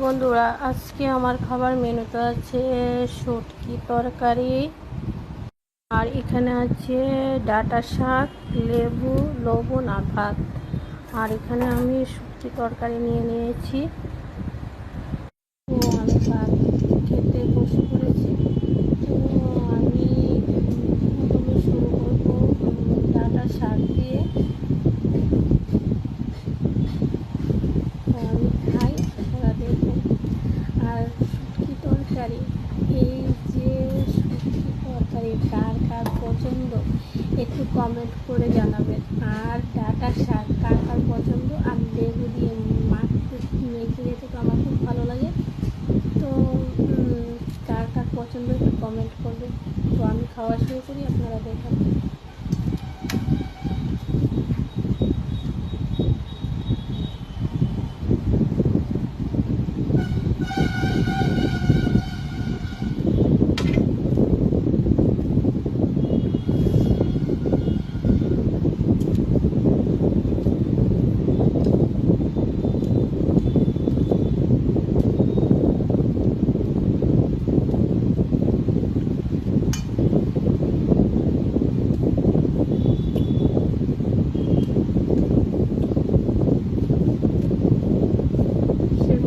বন্ধুরা, আজকে আমার খাবার মেনুতে আছে শুটকি তরকারি, আর এখানে আছে ডাঁটা শাক, লেবু, লবণ আর ভাত। আর এখানে আমি শুটকি তরকারি নিয়ে নিয়েছি। তো আমি ভাত খেতে বসে পড়েছি। তো আমি প্রথমে শুরু করবো ডাঁটা শাক দিয়ে। তো আমি খাই, আপনারা দেখুন। আর শুটকি তরকারি, এই যে শুটকি তরকারি কার কার পছন্দ একটু কমেন্ট করে জানাবেন। আর ডাঁটা শাক কার কার পছন্দ, আর লেবু দিয়ে মাখতে মেখে খেতে তো আমার খুব ভালো লাগে। তো কার কার পছন্দ একটু কমেন্ট করবেন। তো আমি খাওয়া শুরু করি, আপনারা দেখেন।